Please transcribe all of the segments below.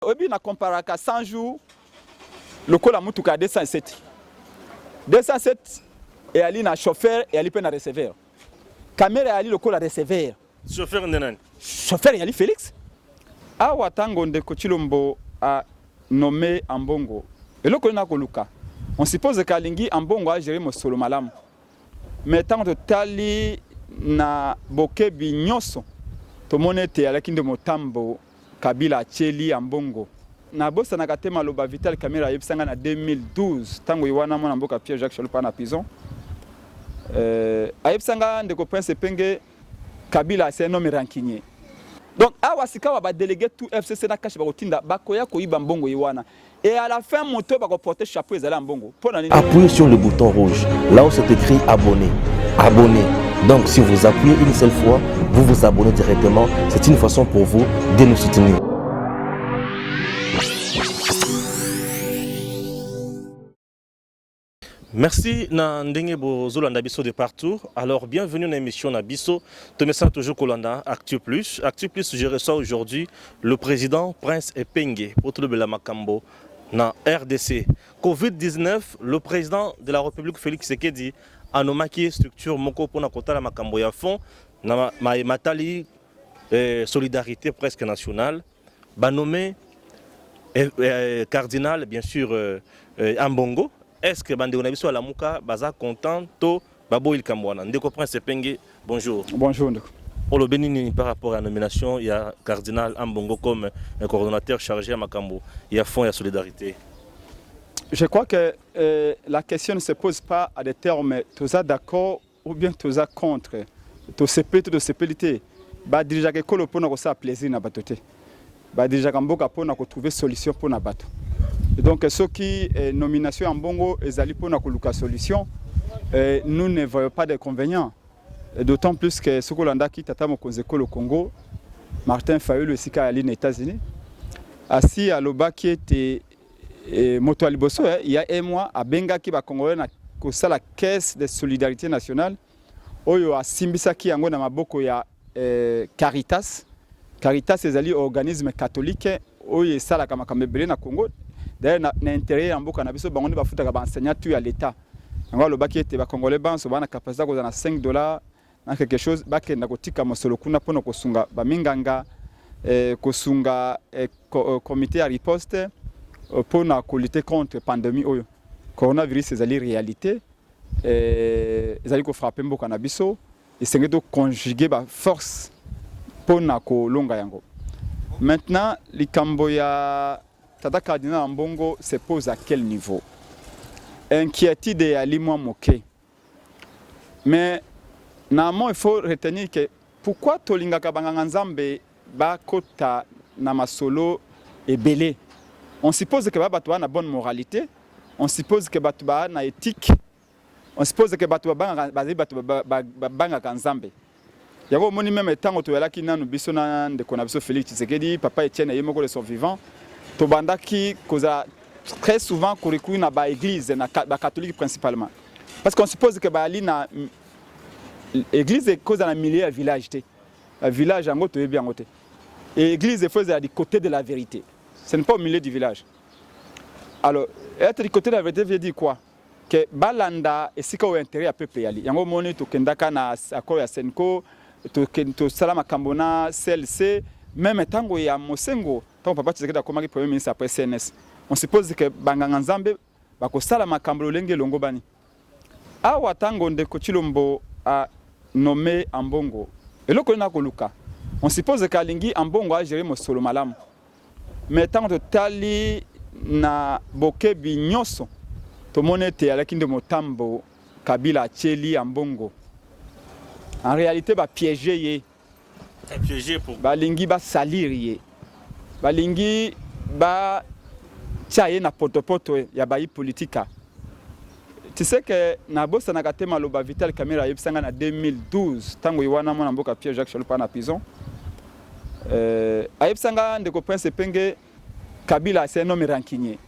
Obi na comparaka 100 jours le kola mutuka 207. 207 et ali na chauffeur et ali pe na receveur. Caméra ali le kola receveur. Chauffeur ndenan. Chauffeur ali Félix. Awa tango ndeko Chilombo a nommé Ambongo. Et le kola na koluka. On suppose qu'alingi Ambongo a géré mo solo malamu. Mais tant que tali na bokebi nyonso to monete alakinde motambo Kabila Cheli Ambongo. Na bossa na katema loba Vital Kamerhe yebisanga na 2012 tango iwana mwana mboka Pierre Jacques Cholupa na prison. Ayebisanga ndeko Prince Penge Kabila c'est un homme rancunier. Donc awa sikawa ba délégué tout FCC na kashi ba kotinda bakoya koyiba Mbongo iwana. Et à la fin moto ba ko porter chapeau ezala Mbongo. Appuyez sur le bouton rouge là où c'est écrit abonner. Abonnez. Donc si vous appuyez une seule fois, vous vous abonnez directement. C'est une façon pour vous de nous soutenir. Merci na ndenge bozolanda biso de partout. Alors bienvenue dans l'émission na biso. Tomesa toujours Kolanda Actu Plus. Actu Plus, je reçois aujourd'hui le président Prince Epenge pour tout le makambo na RDC. Covid-19, le président de la République Félix Tshisekedi a nommé structure moko pour na kotala makambo ya fond na matali solidarité presque nationale. Ba nommé cardinal bien sûr Ambongo. Est-ce que Bande Onabiso à la Mouka baza content to Babo il Kamwana Ndeko Prince Epenge, bonjour. Bonjour. Pour le Bénin par rapport à la nomination, il y a cardinal Ambongo comme un coordonnateur chargé à Makambo. Il y a fond et solidarité. Je crois que la question ne se pose pas à des termes tous d'accord ou bien tous contre. Tous séparés de séparité. Ba déjà que kolo pona ko sa plaisir na batoté. Ba déjà kamboka pona ko trouver solution pour na bato. Et donc ceux qui nomination en Bongo et zali pona ko luka solution, nous ne voyons pas d'inconvénients. D'autant plus que ce Kolanda qui tata mo konzeko le Congo, Martin Fayulu sika ali aux États-Unis. Assis à Loba qui était moto aliboso il y a un mois à Benga qui va congolais na ko la caisse de solidarité nationale. Oyo a simbisa ki yango na maboko ya Caritas. Caritas ezali organisme catholique oyo sala kama kamebele na Congo. D'ailleurs na intérêt en boka na biso bango ba futa ba enseignant tu à l'état. Ngo lo baki ete ba congolais banso bana capacité ko na $5 na quelque chose bakenda kotika mosolo kuna pona kosunga ba minganga kosunga comité à riposte pona ko lutter contre pandémie oyo. Coronavirus ezali réalité ezali ko frapper mboka na biso esenge to conjuguer ba force pona ko longa yango. Maintenant likambo ya Tata Cardinal Ambongo se pose à quel niveau? Inquiétude et alimoi moqué. Mais normalement il faut retenir que pourquoi Tolinga Kabanga Nzambe ba kota na masolo et belé. On suppose que Batouba na bonne moralité, on suppose que Batouba na éthique, on suppose que Batouba banga Nzambe. Yako moni même tango to yalaki nanu biso na ndeko na biso Félix Tshisekedi, papa Etienne yemoko le son vivant. Tobandaki koza très souvent kuriku na ba église na ba catholique principalement. Parce qu'on suppose que ba ali na église koza na milieu ya village té. Village yango to yebi yango té. Et église faisait du côté de la vérité. Ce n'est pas au milieu du village. Alors, être du côté de la vérité veut dire quoi? Que balanda et sika o intérêt à peuple yali. Yango moni to kendaka na accord ya Senko, to salama kambona CLC, même tango ya Mosengo. Tant papa Tshisekedi a comme premier ministre après CNS. On suppose que Banganga Nzambe bako sala makambo lenge longo bani. Awa tango ndeko Chilombo a nommé Ambongo. Et loko na koluka. On suppose que Alingi Ambongo a géré mo solo malamu. Mais tango tali na bokebi nyonso to monete alakinde motambo Kabila Cheli Ambongo. En réalité ba piéger yé. Piégé pour Balingi ba salir yé. Balingi ba tchaye na potopoto ya bayi politika. Tu sais que na bossa na katema loba Vital Kamerhe yebisanga na 2012 tango iwana mwana mboka Pierre Jacques Cholupa na prison. Ayebisanga ndeko Prince Epenge Kabila c'est un homme rancunier.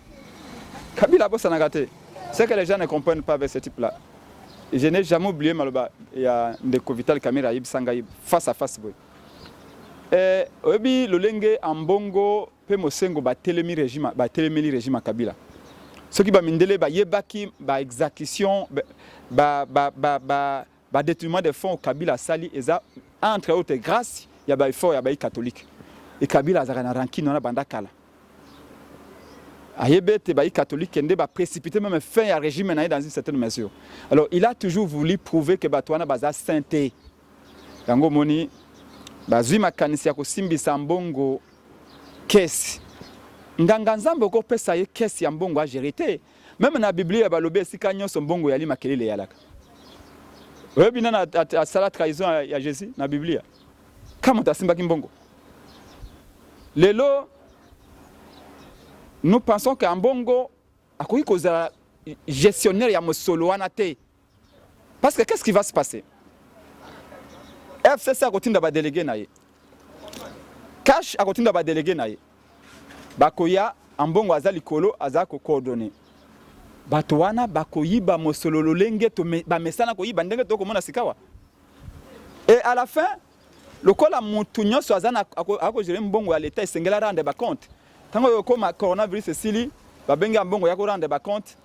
Kabila bossa na kate. C'est que les gens ne comprennent pas avec ce type là. Je n'ai jamais oublié maloba ya ndeko Vital Kamerhe yebisanga face à face boy. oyebi lolenge ambongo pe mosengo batelemi régime ya Kabila soki bamindele bayebaki exécution détournement de fonds au Kabila sali eza entre autres grâce ya effort ya catholique et Kabila azaka na rancune na banda kala ayebete catholique nde précipité même fin ya régime na dans une certaine mesure. Alors il a toujours voulu prouver que batwana baza sainté yango moni bazwi makanisi ya kosimbisa mbongo kesi nganga nzambe ko pesa ye kesi ya mbongo a gérité même na Biblia balobi esika nyonso mbongo yali makelele yalaka. Oyebi na asala trahison ya Jésus na Biblia kama tasimbaki mbongo lelo nous pensons que mbongo akoki kozala gestionnaire ya mosolo wana te parce que qu'est-ce qui va se passer? FCC akotinda ba délégué na ye cash akotinda ba délégué na ye bakoya ambongo azali kolo azako coordonner bato wana bakoyiba mosolo lolenge to ba mesana koyiba ndenge to komona sikawa et à la fin lokola mutu nyonso azana ako gérer mbongo ya l'état esengela rendre ba compte tango yokoma coronavirus esili babenga mbongo ya ko rendre ba compte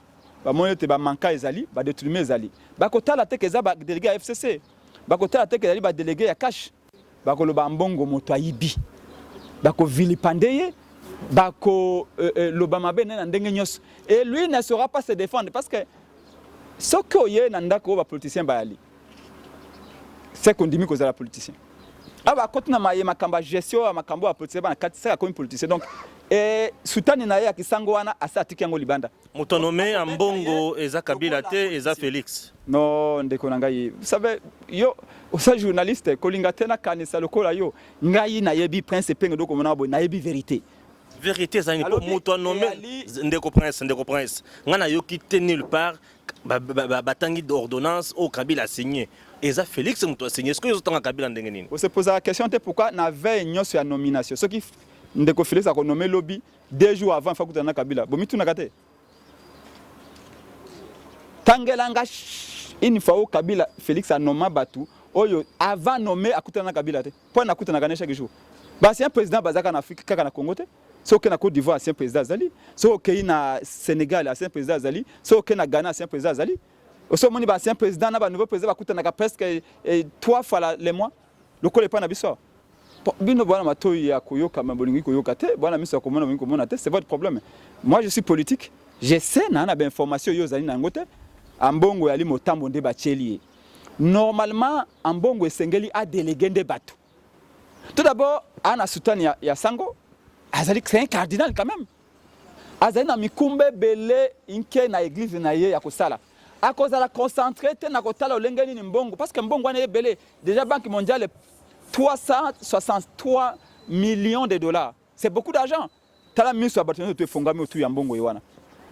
ba moyete ba manka ezali ba détruire ezali bakotala te ke za ba délégué ya FCC bakotala te ke ezali ba délégué ya cash bakoloba mbongo moto ayibi bako vilipandeye bako lobama bene na ndenge nyonso et lui ne saura pas se défendre parce que ce que ye na ndako ba politicien ba ali c'est qu'on dit que c'est la politicien aba kotuna maye makamba gestion ya makambo ya politicien ba na katisa comme politicien donc et soutani na ya kisango wana asatiki yango libanda moto nommé ambongo eza Kabila te eza Félix non ndeko na ngai vous savez yo osa journaliste kolinga tena kanisa lokola yo ngai na yebi prince penge doko mona bo na yebi vérité ça n'est pas moto nommé ndeko prince ngana yo quitté nulle part batangi d'ordonnance au Kabila a signé eza Félix moto a signé est-ce que yo Kabila ndenge nini on se pose la question pourquoi na veille nyonso ya nomination ce qui ndeko Félix a nommé lobby 2 jours avant fakuta na Kabila bomitu na kate tangelanga une fois au Kabila Félix a nommé batu oyo avant nommé akuta na Kabila te po na kuta na ganesha chaque jour ba c'est un président bazaka na Afrique kaka na Congo te so ke na Côte d'Ivoire c'est un président azali so ke na Sénégal c'est un président azali so ke na Ghana c'est un président azali so moni ba c'est un président na ba nouveau président bakuta na presque 3 fois les mois le ko le pas na biso bino bwana matoyi ya koyoka mabolingi koyoka te bwana miso komona bolingi komona te c'est votre problème. Moi je suis politique je sais na ba information yo zali na ngote ambongo yali motambo nde bacheli normalement ambongo esengeli a délégué nde bato tout d'abord ana soutani ya sango azali c'est un cardinal quand même azali na mikumbe belé inke na église na ye ya kosala akozala concentré te na kotala olengeli ni mbongo parce que mbongo wana belé déjà banque mondiale 363 millions de dollars c'est beaucoup d'argent tala miso abatona to efongami otu ya mbongo yiwana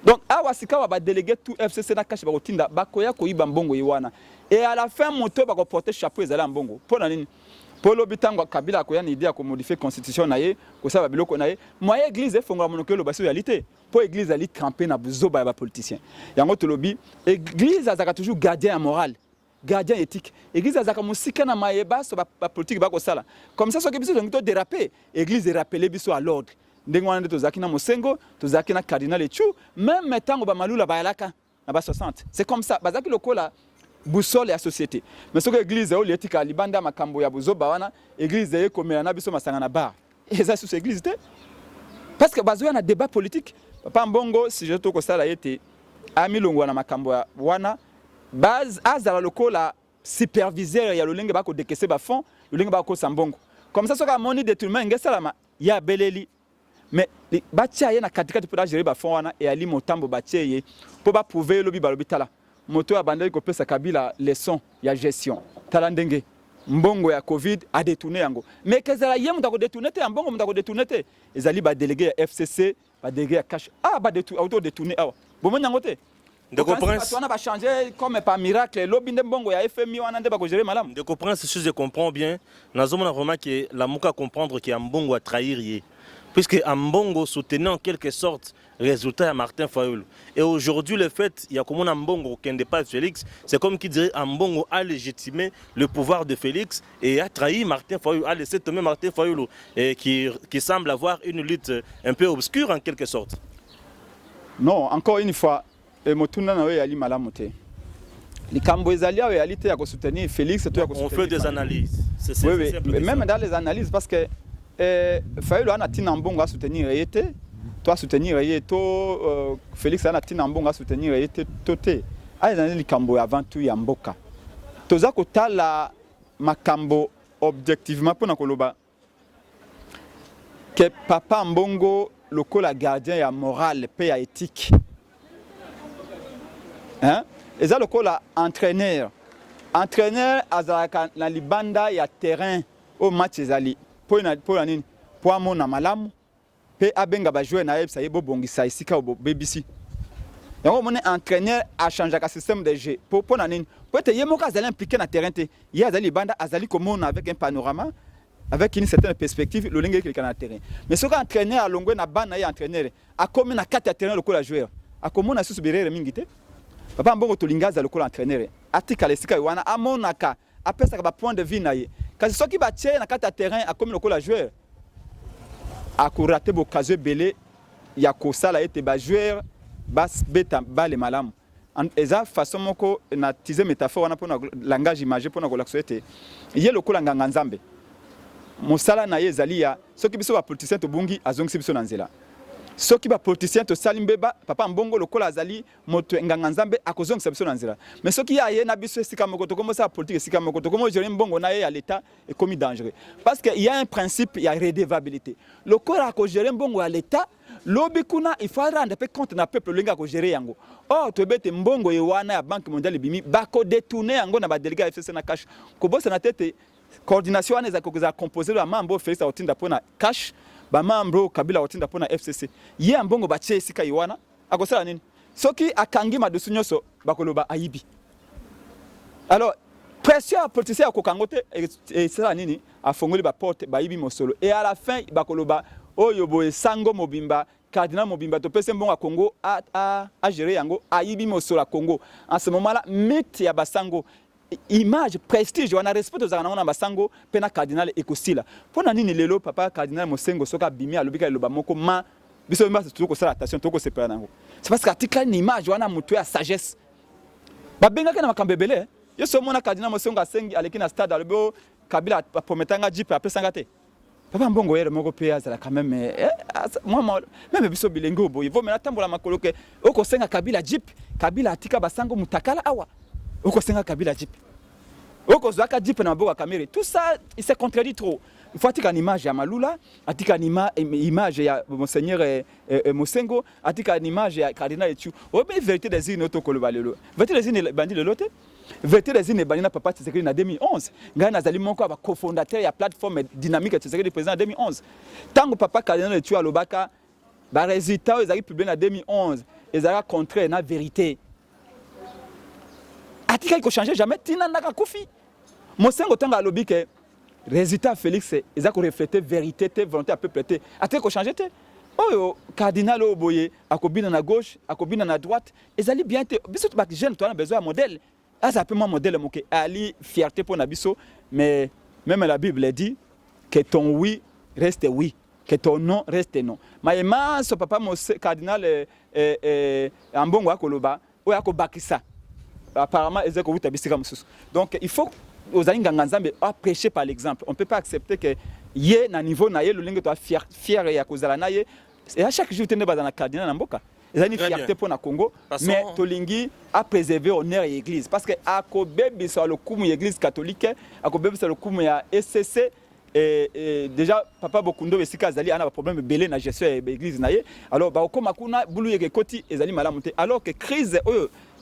donc awa sikawa ba délégué tout FCC na kashi bakotinda bakoya koyiba mbongo yiwana et à la fin moto bako porter chapeau ezala mbongo pona nini polo bitango Kabila koya ni idée ko modifier constitution na ye ko saba biloko na ye moye église efonga monokelo baso réalité po église ali camper na buzoba ya ba politicien yango to lobi église azaka toujours gardien moral gardien éthique église azaka musika na mayeba so ba politique bako sala comme ça so ke biso ngito déraper église rappeler biso à l'ordre ndenge wana to zaki na mosengo to zaki na cardinal echu même metango ba malula ba yalaka na ba 60 c'est comme ça bazaki lokola boussole ya société mais ce que église o l'éthique libanda makambo ya buzoba wana église ye komela na biso masanga na bar et ça sous église te parce que bazo na débat politique papa mbongo si je to ko sala yete amilongo na makambo ya wana base azala lokola superviseur ya lolenge bako dekese ba fond lolenge bako sambongo comme ça soka moni détournement ngesalama ya beleli mais batia ye na katikati pour gérer ba fond wana et ali motambo batia ye pour ba prouver lobi balobi tala moto abandeli ko pesa Kabila leçon ya gestion tala ndenge mbongo ya Covid a détourné yango mais kezala ye mutako détourner te mbongo mutako détourner te ezali ba délégué ya FCC ba délégué ya cash ba auto détourner awa bomona yango te Ndeko Prince on va changer comme par miracle lobi ndembongo ya FMI wana nde ba ko gérer malam Ndeko Prince si je comprends bien nazomona vraiment que la muka comprendre que mbongo a trahir ye puisque Ambongo soutenait en quelque sorte le résultat à Martin Fayulu. Et aujourd'hui, le fait, il y a comme un Ambongo qui n'est pas Félix, c'est comme qui dirait Ambongo a légitimé le pouvoir de Félix et a trahi Martin Fayulu, a laissé tomber Martin Fayulu, et qui semble avoir une lutte un peu obscure en quelque sorte. Non, encore une fois, Motuna Nawe Ali Malamote. Les Cambouézaliens ont réalité à soutenir Félix. On fait des analyses. Oui, même dans les analyses, parce que Fayulu a Tina Ambongo à soutenir réalité. Toi soutenir réalité, Félix a Tina Ambongo à soutenir réalité. Toté. Les Camboué avant tout Yamboka. Toza kota la Makambo objectivement pour Nakoloba. Que Papa Ambongo, le col gardien et moral, paix et éthique. Hein? Et ça, le col entraîneur. Entraîneur, dans les bandes, il y a terrain au match. Pour mon amalam, pour abenga ba jouer na ça y est bongi ça ici ka BBC. Et on mon entraîneur a changé le système de jeu. Pour nanin, pour te yemoka zali impliqué na terrain te. Il y a zali banda azali comme on avec un panorama, avec une certaine perspective, le lingue quelqu'un na terrain. Mais ce qu'entraîneur a longue na ban na y entraîneur a comme na 4 terrain le col joueur. A comme on a susubiré mingité. Papa mbongo tolingaza le col entraîneur. Atika le sika wana amonaka apesa ka point de vue na ye. Kasi soki ba tie na 4 terrain a comme le col joueur. A raté l'occasion belé ya ko sala ete ba joueur bas beta bale malamu eza façon moko na tize métaphore na pona langage imagé pona ko lakso ete ye lokola nganga nzambe mosala na ye ezali ya soki biso ba politicien to bungi azongisi biso na nzela soki ba politicien to salimbeba papa mbongo lokola azali moto nganga nzambe akozongisa biso na nzela mais soki ya ye na biso esika moko to komosa politique esika moko to komo gérer mbongo na ye ya l'état est commis dangereux parce que il y a un principe, il y a redevabilité lokola ko gérer mbongo ya l'état lobi kuna il faut rendre compte na peuple lenga ko gérer yango oh to bete mbongo ye wana ya banque mondiale bimi bako détourner yango na ba délégué FCC na cash ko bossa na tete coordination wana za ko za composer ba mambo Félix Otinda pona cash ba mambo Kabila Otinda pona FCC ye mbongo ba tie sika yiwana akosala nini soki akangi madusu nyoso bakoloba ayibi alors pression politicien akokangote et ça nini afongoli ba porte ba yibi mosolo et à la fin bakoloba oyo boye sango mobimba cardinal mobimba to pese mbongo Congo a gérer yango ayibi mosolo à Congo en ce moment là mythe ya basango image prestige wana respect aux na basango pena cardinal ekosila pona nini lelo papa cardinal Mosengo soka bimi alobika loba moko ma biso mba tout ko sala attention to ko separa nango c'est parce que article une image wana mutu ya sagesse ba benga kana makambebele yo so mona cardinal Mosengo asengi alekina stade alobo Kabila prometanga jipe après sangate papa mbongo yere moko pe azala quand même moi même biso bilengo boye vo mena tambola makolo ke oko senga Kabila jipe Kabila atika basango mutakala awa oko senga Kabila jipe oko zwaka jipe na mboka kamere tout ça il se contredit trop il faut atika une image ya Malula atika une image ya monseigneur Mosengo atika une image ya cardinal Etu obe vérité des îles to koloba lelo vérité des îles bandi lelo te vérité des îles bandi na papa Tshisekedi na 2011 ngana zali moko ba cofondateur ya plateforme dynamique Tshisekedi président en 2011 tango papa cardinal Etu alobaka ba résultat ezali publié en 2011 ezala contraire na vérité atika ko changer jamais tina naka kufi Mosengo tanga alobi ke résultat Félix ils a ko refléter vérité te volonté à peuple te atika ko changer te oyo cardinal oboye akobina na gauche akobina na droite ezali bien te biso ba jeune toi na besoin de modèle ça peut moi modèle moké ali fierté pour na biso mais même la Bible dit que ton oui reste oui que ton non reste non maema so papa mo cardinal ambongo akoloba oyo akobakisa apparemment ezeko wuta bisika mususu donc il faut aux nganga nzambe a prêcher par l'exemple on peut pas accepter que yé na niveau na yé le lingue toi fier ya kozala na yé et à chaque jour tene bazana cardinal na mboka ezani fierté pour na Congo mais tolingi a préserver honneur et église parce que akobebi sur le kumu église catholique akobebi sur le kumu ya SCC et déjà papa Bokundo besika zali ana problème belé na gestion ya église na yé alors ba okoma kuna bulu yeke koti ezali malamu te alors que crise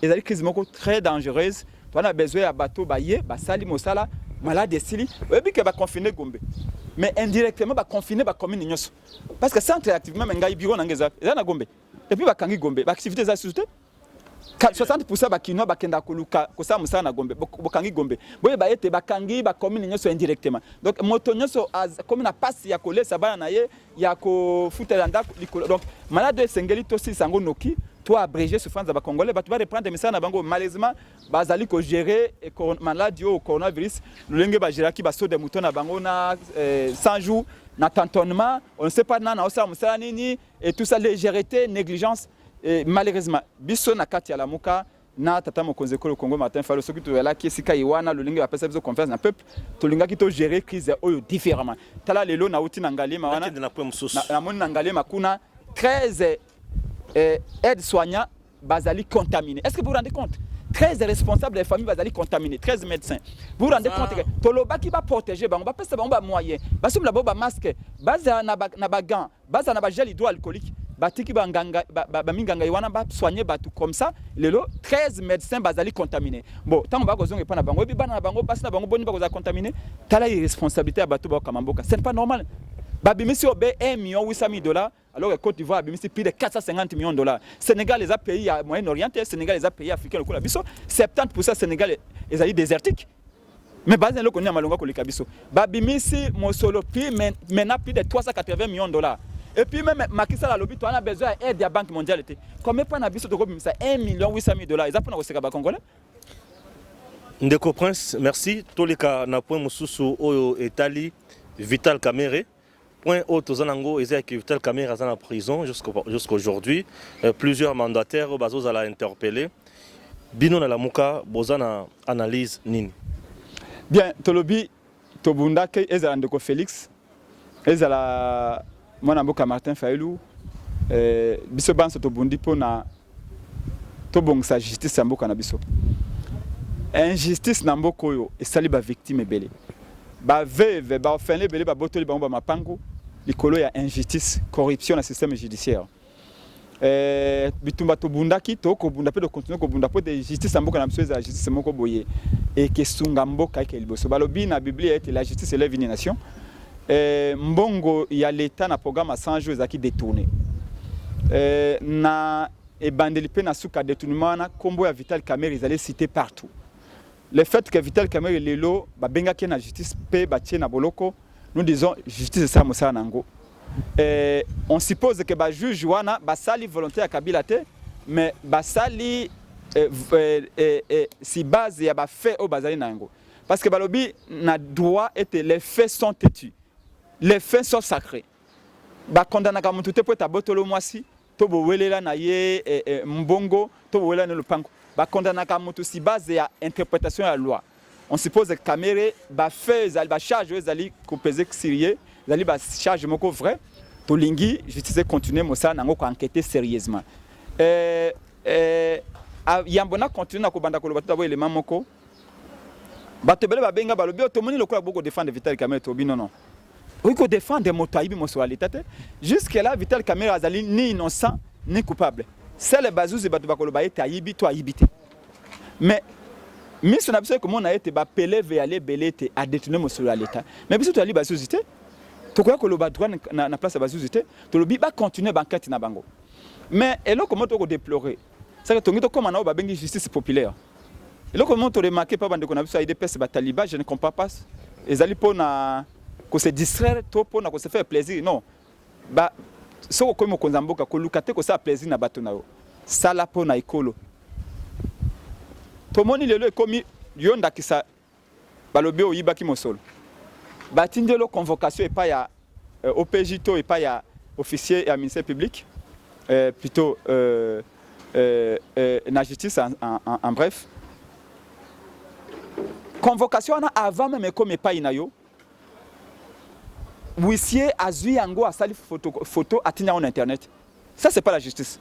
ezali crise moko très dangereuse on a besoin ya bateau baye basali mosala malade sili oyebi ke ba confiner Gombe mais indirectement ba confiner ba commune nyonso parce que centre activement ngai biro na ngeza eza na Gombe et puis ba kangi Gombe ba activité za société 60% bakino bakenda koluka kosa musana gombe bokangi gombe boye ba ete bakangi ba commune nyoso indirectement donc moto nyoso comme na passe ya kolesa bana na ye ya ko futela ndako likolo donc malade sengeli to si sango noki to abréger souffrance ba congolais ba to ba reprendre misana bango malheureusement bazali ko gérer maladie au coronavirus lolenge ba gérer ki ba so de mouton na bango na 100 jours na tantonnement on ne sait pas na osa musala nini et tout ça légèreté négligence. Et malheureusement, biso na kati ya la muka na tata mokonzi ko Congo Martin Fayulu soki to yala ki sika iwana lolingi ba pesa biso confiance na peuple to linga ki to gérer crise oyo différemment. Tala lelo na uti na ngalima wana na moni na ngalima kuna 13 aides-soignants bazali contaminés. Est-ce que vous vous rendez compte? 13 responsables des familles bazali contaminés, 13 médecins. Vous vous rendez compte que toloba ki ba protéger bango ba pesa bango ba moyen. Ba somme la ba masque, baza na ba gants, baza na ba gel hydroalcoolique. Batiki banganga minganga iwana ba soigner batu comme ça lelo 13 médecins bazali contaminés bon tant ba kozonga pa na bango bi bana na bango basi na bango boni ba koza contaminé tala irresponsabilité ya batu ba kamamboka c'est pas normal ba bimisi obe 1,8 million alors que Côte d'Ivoire a bimisi plus de 450 millions de dollars. Sénégal les a pays à Moyen-Orient, Sénégal les a pays africains le biso 70% Sénégal les alliés désertiques. Mais bazin le connait malonga ko le kabiso ba bimisi mosolo puis maintenant plus de 380 millions de dollars. Et puis même Macky Sall a lobby, on a besoin d'aide de la Banque mondiale. Combien de biso de 1,8 million $. Ils apprennent au Sénégal congolais. Ndeko Prince, merci. Tolika na point mususu oyo etali Vital Kamerhe. Point haut tozanango ezaki que Vital Kamerhe est en prison jusqu'aujourd'hui. Plusieurs mandataires bazos à la interpellé. Bino na la muka bozana analyse nini. Bien, tolobi tobunda ke ezala ndeko Félix. Ezala moi namboka Martin Fayulu biso banso to bundi pona to bongsa justice ya mboka na biso injustice na mboka oyo esali ba victime ebele ba veve ba ofele ebele ba botoli bango ba mapango likolo ya injustice corruption na système judiciaire bitumba to bundaki to ko bunda pe de continuer ko bunda po de justice ya mboka na biso eza justice moko boye et ke sunga mboka ke liboso balobi na Biblia ete la justice élève une nation. Mbongo ya l'État na programme à 100 jours qui détourné. Na ebandeli pe na suka détournement na kombo ya Vital Kamerhe ils allaient citer partout. Le fait que Vital Kamerhe lelo ba benga ke na justice pe ba tie na boloko, nous disons justice ça mosala nango. On suppose que ba juge wana ba sali volonté ya Kabila te, mais ba sali si base ya ba fait au bazali nango. Parce que balobi na droit était les faits sont têtus. Les faits sont sacrés. Ba condamna ka mutu te po ta botolo mwasi to bo welela na ye mbongo to bo welela na lupango. Ba condamna ka mutu si base ya interprétation de la loi. On suppose que Kamerhe ba fait ba charge ezali ko peser sérieux, ezali ba charge moko vrai. To lingi justice continuer mosa nango ko enquêter sérieusement. Yambona continuer na ko banda ko lobata bo élément moko. Batebele ba benga balobi otomoni lokola boko défendre Vital Kamerhe to bi non. Oui, qu'on défend des motos à jusque-là, Vital Kamerhe azali ni innocent ni coupable. C'est les bazous de Batoubakolba et Aïbi, toi Aïbité. Mais, si on a besoin que mon a été appelé vers aller belete à détourner mon sur l'État. Mais si tu as dit bazouzité, tu crois que le droit na place à bazouzité, tu le vas continuer banquette na bango. Mais, et là, comment tu as déploré? C'est que tu as comme on a une justice populaire. Et là, comment tu as remarqué pas qu'on a besoin de des talibans, je ne comprends pas. Les alipos na ko se distraire to pona ko se faire plaisir non ba soko ko mo konzamboka ko lukate ko sa plaisir na bato na yo sala pona ikolo to moni lelo ekomi yonda kisa balobi oyibaki mosolo batindelo convocation et pas ya OPJ to et pas ya officier et ministère public plutôt na justice en bref convocation avant même comme pas inayo huissier a zui yango a sali photo atinya en internet. Ça c'est pas la justice.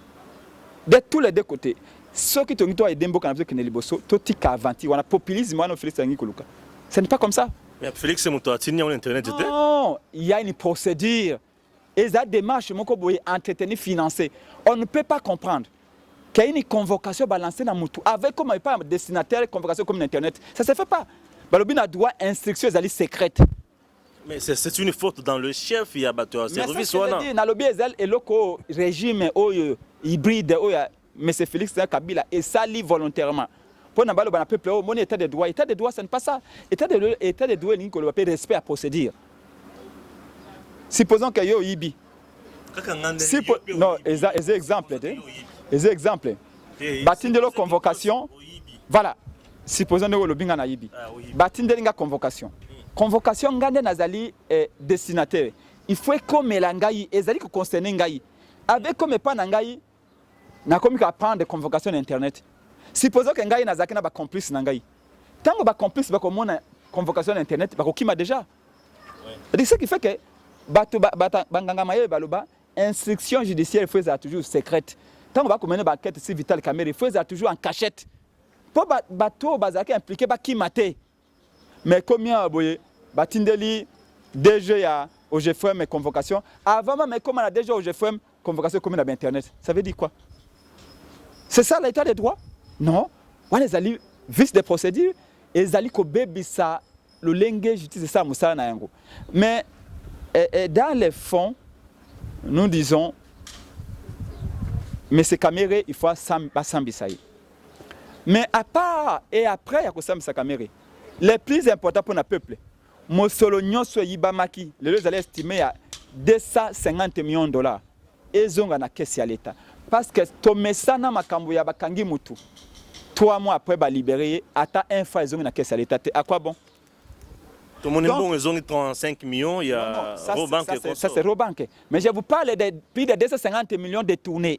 De tous les deux côtés. Ceux qui t'ont aidé mboka na bzo liboso to tika avanti wana populisme wana Félix Angi koluka. Ce n'est pas comme ça. Mais Félix moto atinya en internet était. Non, il y a une procédure. Et ça démarche moko boye entretenir financer. On ne peut pas comprendre qu'il y a une convocation balancée dans mutu avec comme pas destinataire convocation comme internet. Ça se fait pas. Balobi na droit instruction zali secrète. Mais c'est une faute dans le chef, il y a battu un service. Mais ça, je dis, na lobby ezel et loko régime hybride M. Félix Kabila et sali volontairement. Pour nous, le peuple, mon état de droit. État de droit, ce n'est pas ça. État de droit, il y a respect à procédure. Supposons qu'il y a Ibi. Non, les exemples. Les exemples. Batindelo convocation. Voilà. Supposons que le binga na Ibi. Batindelo convocation. Convocation, ngande nazali destinataire. Il faut que melangai, ezali que concerner ngai. Avec comme pas nangai, na comme qu'à prendre des convocations internet. Supposons que ngai nazaki na ba complice nangai. Tant que ba complice ba comme na convocation internet, ba kokima déjà. C'est ce qui fait que bato banganga maye baloba instruction judiciaire faisait toujours secrète. Tant que ba comme ba enquête si Vital Kamerhe faisait toujours en cachette. Pour bato bazaki impliqué ba kimate. Mais combien aboye batindeli DG ya OGFM convocation avant même comme on a déjà OGFM convocation comme dans internet. Ça veut dire quoi? C'est ça l'état des droits? Non, on les alliés vice des procédures et les alliés ko bebisa le lingue justice ça musala na yango. Mais dans les fonds nous disons mais c'est Kamerhe il faut sambisaï. Mais à part et après il y a ko sambisa Kamerhe. Les plus importants pour le peuple, Mosolo Nyonso Yibamaki, les allez estimer à 250 millions de dollars. Et ils ont la caisse à l'État. Parce que Tomesana Makambu Yabakangi Moutou, 3 mois après, ils libéré, à un fois, ils ont la caisse à l'État. À quoi bon? Tout le monde est bon, ils ont 35 millions, il y a Robank. Ça, c'est Robank. Mais je vous parle de plus de 250 millions détournés.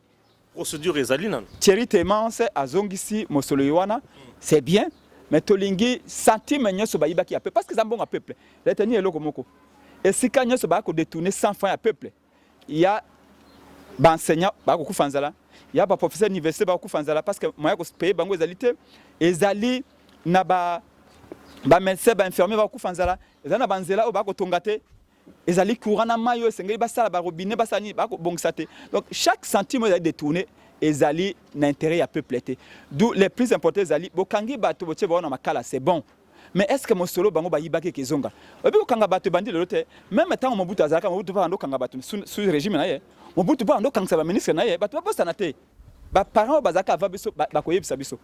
Procédure Ezalina. Thierry Temance, Azongisi, Mosolo Yoana, c'est bien. Mais tolingi centime nyoso ba yibaki ape parce que ça bon à peuple retenir eloko moko et si ka nyoso ba ko détourner 100 francs à peuple il y a ba enseignant ba ko kufanzala il y a ba professeur université ba ko kufanzala parce que moya ko payer bango ezalité ezali na ba médecin ba infirmier ba ko kufanzala ezana banzela o ba ko tongate ezali courant na mayo sengeli ba sala ba robinet ba sani ba ko bongsate donc chaque centime est détourné ezali n'intérêt à peuple. D'où les plus importants ezali bokangi bato botie ba na makala c'est bon. Mais est-ce que Mosolo bango ba yibaki kezonga? Obi okanga bato bandi lote même temps Mobutu azalaka Mobutu ba ndo kanga bato sous régime na ye. Mobutu ba ndo kanga ba ministre na ye bato ba posta na te. Ba parents bazaka va biso ba koyebisa biso.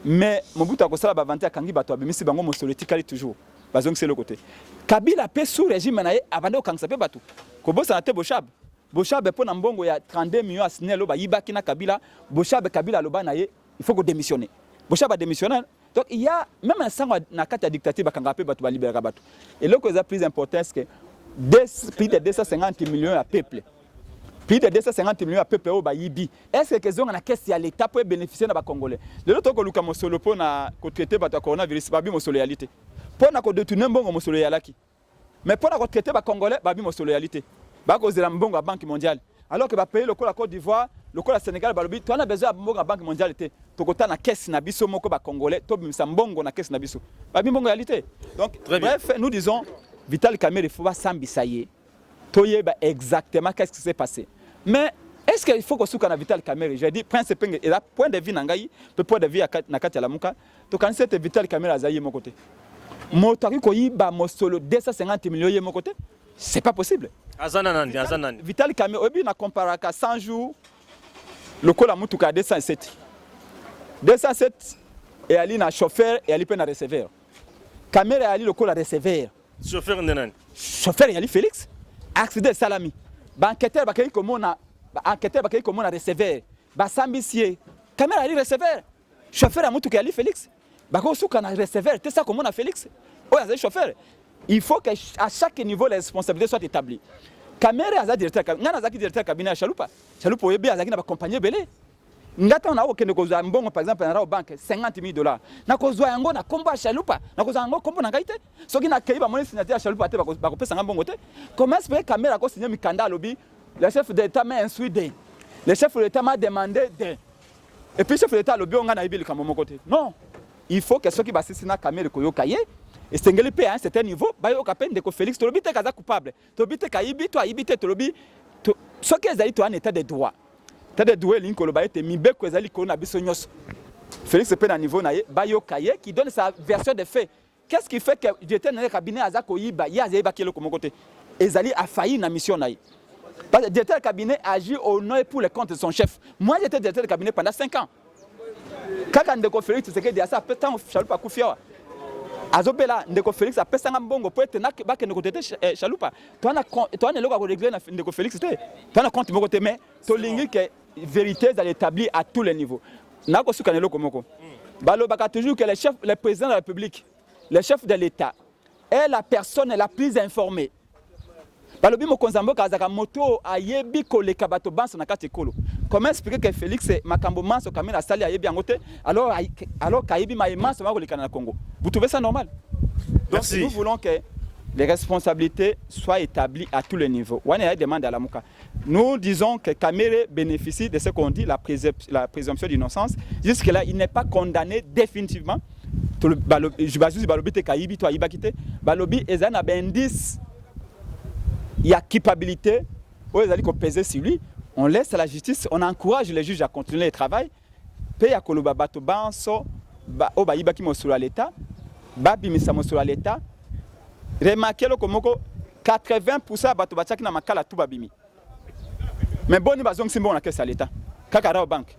Mais Mobutu akosala ba vanter kangi bato abimisi bango Mosolo tikali toujours. Bazong c'est le côté. Kabila pe sous régime na ye avande okanga pe bato. Ko bosa na te boshab. Bochabe pour Nambongo il y a 32 millions à signer loba yibaki na Kabila Bochabe Kabila loba na ye il faut que démissionner Bochabe a démissionné donc il y a même un sang na kata dictature bakanga pe batu ba libérer batu et le cause plus important c'est que plus de 250 millions à peuple plus de 250 millions à peuple au ba yibi est-ce que zonga na caisse ya l'état pour bénéficier na ba congolais le loto ko luka Mosolo pour na ko traiter batu coronavirus ba bi Mosolo réalité pour na ko détourner mbongo Mosolo yalaki mais pour na ko traiter ba congolais ba bi Mosolo réalité ba ko zela mbongo à Banque mondiale alors que ba payer le Côte d'Ivoire le Sénégal balobi tu as besoin de mbongo à Banque mondiale te to kota na caisse na biso moko ba congolais to bimisa mbongo na caisse na biso ba bi mbongo réalité donc bref nous disons Vital Kamerhe il faut pas s'ambisayer toyeba exactement qu'est-ce qui s'est passé mais est-ce qu'il faut que souka na Vital Kamerhe je dis Prince Penge et là point de vue nangai pe point de vue na kati ya lamuka to kan cette Vital Kamerhe azayi mon côté motari ko yiba Mosolo 250 millions ye mon côté c'est pas possible. Azanani. Vital Kamerhe, obi na comparaka 100 jours, le col a mutuka 207. 207 et ali na chauffeur et ali pe na receveur. Kamerhe ali le col a receveur. Chauffeur ndenani. Chauffeur et ali Félix. Accident salami. Ba enquêteur ba kay ko mona, ba enquêteur ba kay ko mona receveur. Ba sambisie. Kamerhe ali receveur. Chauffeur a mutuka ali Félix. Ba ko suka na receveur, te ça ko mona Félix. Oya za chauffeur. Il faut qu'à chaque niveau les responsabilités soient établies. Kamerhe aza directeur ngana zaki directeur cabinet à Chalupa. Chalupa oyebe azaki na ba compagnie belé. Ngata na okende kozwa mbongo par exemple na banque $50,000. Na kozwa yango na kombo à Chalupa. Na kozwa yango kombo na ngaite. Soki na keiba moni signature à Chalupa te ba kopesa mbongo te. Comment est-ce que Kamerhe ko signer mikanda lobi le chef d'État m'a instruit. Le chef de l'État m'a demandé de. Et puis le chef de l'État lobi on a ibi le kamomo côté. Non. Il faut que ceux qui basisi na Kamerhe ko yokaye et Stengeli paye à un certain niveau, bayo kapen de ko Félix tolobi te kaza coupable. Tolobi te kaibi to aibi te tolobi to ce que ezali to en état de droit. État de droit linko lo baye te mibe ko ezali ko na biso nyos. Félix pe na niveau na ye bayo kaye qui donne sa version des faits. Qu'est-ce qui fait que j'étais dans le cabinet azako yiba ya zaiba kilo comme côté. Ezali a failli na mission na ye. Parce que le directeur de cabinet agit au nom et pour le compte de son chef. Moi, j'étais directeur de cabinet pendant 5 ans. Quand Ndeko Félix, c'est que il y a ça, peut-être Chaloupa Koufia. Azobela, Ndeko Félix, a pesé un bongo, peut être que Ndeko Tete Chaloupa. Toi, on est là pour régler Ndeko Félix. Toi, on a compte mon côté, mais tu ligne que vérité est établie à tous les niveaux. Nako Soukanelo Komoko. Balo Baka toujours que le président de la République, le chef de l'État, est la personne la plus informée. Balobi Mokonzambo Kazaka moto ayebi koleka bato banso na kati ekolo. Comment expliquer que Félix Makambo Manso Kamena Sali ayebi angote alors Kayebi Maïmanso va koleka na Congo. Vous trouvez ça normal? Donc Merci. nous voulons que les responsabilités soient établies à tous les niveaux. Wane demande à la Mouka. Nous disons que Kamere bénéficie de ce qu'on dit, la présomption d'innocence. Jusque-là, il n'est pas condamné définitivement. Je vais juste Balobi te Kayibi, toi Ibakite. Balobi, Ezan a ben 10. Il y a culpabilité, ils allaient peser sur lui. On laisse à la justice, on encourage les juges à continuer le travail. Paye à Koloba Bato Banso, Oba Ibaki Mosula l'État, Babi Misa Mosula l'État. Remarquez le Komoko, 80% de Bato Bataki na Makala tout Babimi. Mais bon, nous avons un caisse à l'État. Kakara au banque.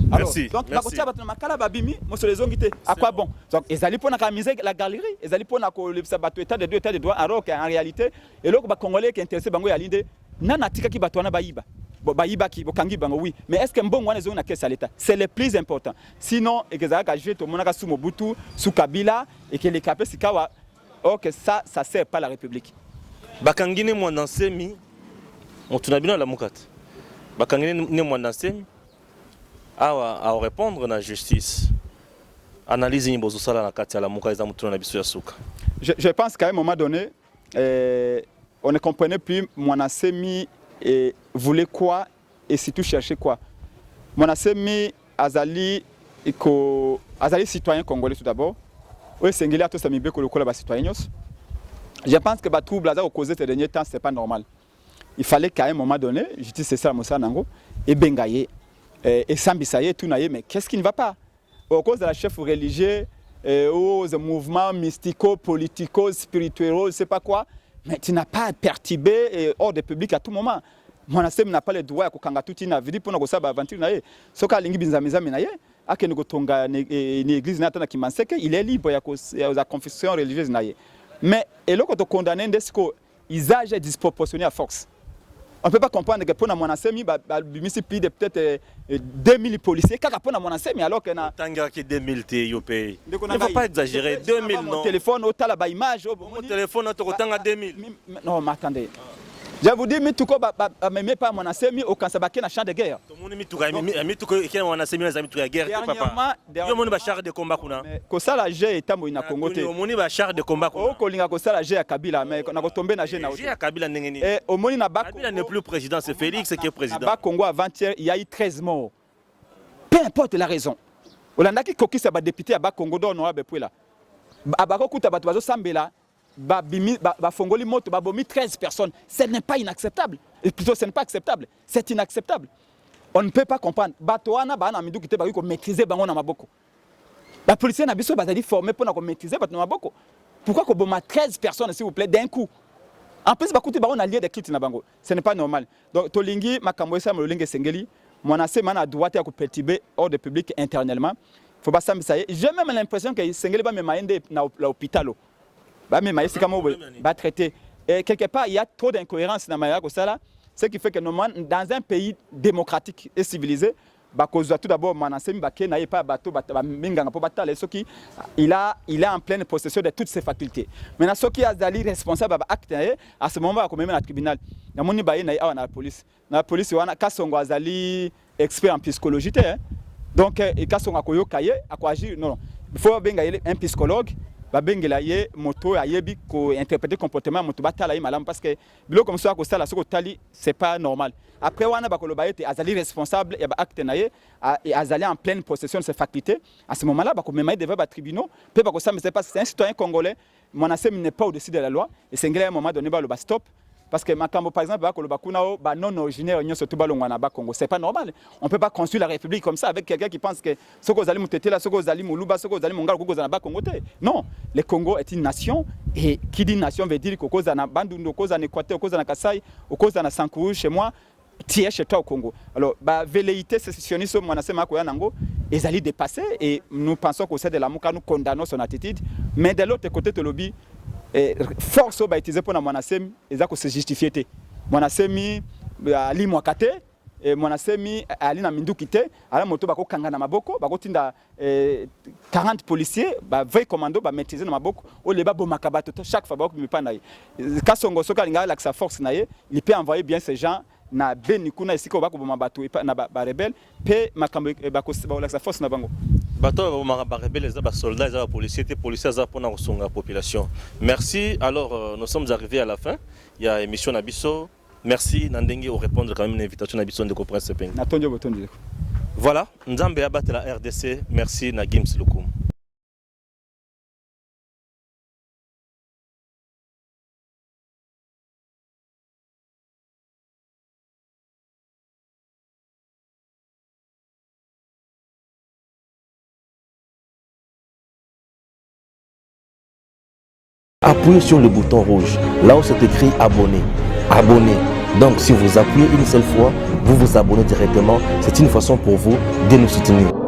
Merci. Donc, Merci. Makala Babimi, Mosula Zongite. À quoi bon? Donc, ils allaient pour la galerie, ils allaient pour le état de deux états de droit, alors qu'en réalité, et là, les Congolais qui sont intéressés, Bango Yalinde, Nanatika qui batouana Baïba. Baïba qui, Bokangi Bango, oui. Mais est-ce qu'un bon one a caisse à l'État? C'est le plus important. Sinon, et que ça a joué tout le monde sous Mobutu, sous Kabila, et que les capés, c'est Kawa. Or que ça ne sert pas la République. Bakangine Mwandansemi, on tourne bien à la Moukate. Bakangine Mwandansemi, à répondre à la justice. Analyse ni bozosala na kati ya la Moukate za mutuna na biso ya suka. Je pense qu'à un moment donné, on ne comprenait plus Mwandansemi voulait quoi et surtout chercher quoi. Mwandansemi azali citoyen congolais tout d'abord. Oui, c'est un tous amibé que le col citoyens. Je pense que le trouble au causé ces derniers temps, ce n'est pas normal. Il fallait qu'à un moment donné, justice c'est ça, Moussa Nango, et Bengaye, et Sambisaye, tout naïe, mais qu'est-ce qui ne va pas? Au cause de la chef religieux, aux mouvements mystico, politico, spirituels, je ne sais pas quoi, mais tu n'as pas à perturber hors du public à tout moment. Mwanasemi n'a pas le droit à kukanga tout ina vidi pour nous savoir aventure naïe. Soka lingi binzamiza naïe. Ake ngo tonga ni église natana kimanseke, il est libre ya confession religieuse naïe. Mais et là quand on condamne ndesiko usage disproportionné à force. On ne peut pas comprendre que pour na Mwanasemi bimisi plus de peut-être 2000 policiers kaka pour na Mwanasemi alors que na Tanga qui 2000 te yopé. Il ne faut pas exagérer 2000 non. Mon téléphone au tala ba image mon téléphone to tanga 2000. Non, mais attendez. Je vous dis, mais tout le monde même pas Mwanasemi au Kansabake na champ de guerre. Tout le monde mi tout que Mwanasemi les amis de guerre papa. Yo moni ba char de combat kuna. Ko sala je etambo ina Congo te. Yo moni ba char de combat kuna. O ko linga ko sala je ya Kabila mais na ko tomber na je na. Je ya Kabila ndengeni. Et au moni na ba Kabila n'est plus président, c'est Félix qui est président. Ba Congo avant-hier, il y a eu 13 morts. Peu importe la raison. Olanda ki kokisa ba député ba Congo do honorable pour là. Abako kuta bato bazo sambela. Fongoli moto babomi 13 personnes. Ce n'est pas inacceptable. Et plutôt, ce n'est pas acceptable. C'est inacceptable. On ne peut pas comprendre. Batoana bana midu kite ba ko maîtriser bango na maboko. La police na biso bazali formé pour na ko maîtriser bato na maboko. Pourquoi ko boma 13 personnes s'il vous plaît d'un coup? En plus bakuti bango na lieu de quitte na bango. Ce n'est pas normal. Donc tolingi makambo esa molingi sengeli, Mwanase mana droit à ko perturber hors de public internellement. Faut pas ça. J'ai même l'impression que sengeli ba me maende na l'hôpital. Traiter. Et quelque part, il y a trop d'incohérences dans Maya Kosala, ce qui fait que normalement, dans un pays démocratique et civilisé, tout d'abord, il est en pleine possession de toutes ses facultés. Maintenant, ce qui est responsable à ce moment, il y a un tribunal. Il y a la police. La police, il y a un expert en psychologie. Donc, il faut un psychologue. Babengela ye moto ayebi ko interpréter comportement moto batala malam parce que bilo comme ça ko sala soko tali c'est pas normal. Après wana bakoloba ete azali responsable et ba acte naye et azali en pleine possession de ses facultés. À ce moment-là bako memaye devant ba tribunaux, pe bako ça mais c'est pas c'est un citoyen congolais. Mwanasemi n'est pas au-dessus de la loi et c'est un moment donné ba le stop. parce que makambo par exemple non originaire Congo, c'est pas normal. On peut pas construire la République comme ça avec quelqu'un qui pense que Soko Zali Moutetela, Soko Zali Moulouba, Soko Zali Mongal, Koko Zanaba Congo. Non, le Congo est une nation et qui dit nation veut dire Koko Zana Bandundu, Koko Zana Équateur, Koko Zana Kassai, Koko Zana Sankourou chez moi. Tu es chez toi au Congo. Alors, velléité sécessionniste, ils allaient dépasser et nous pensons qu'au sein de la Mouka, nous condamnons son attitude. Mais de l'autre côté, le lobby, force au bâtissé pour Monasem, ils ont se justifié. Monasemi, Ali Mwakate, Monasemi, Ali Namindu Kite, à moto bako Kangana Maboko, bako tinda 40 policiers, 20 commandos, maîtriser dans Maboko, au leba Bomakabato, chaque fois bako Mipanaï. Kasongo Soka Linga, avec sa force, il peut envoyer bien ces gens. Na beni kuna isiko bako bomabatu na ba rebelle pe makambo bako la force na bango bato ba rebelle les soldats les policiers za pona kosonga population. Merci. Alors nous sommes arrivés à la fin. Il y a émission Nabiso. Merci Nandenge au répondre quand même une invitation Nabiso de Prince et Pengue. Natondio botondi. Voilà, Nzambe abattre la RDC. Merci na Gims Lukum. Appuyez sur le bouton rouge, là où c'est écrit abonner. Abonner. Donc si vous appuyez une seule fois, vous vous abonnez directement. C'est une façon pour vous de nous soutenir.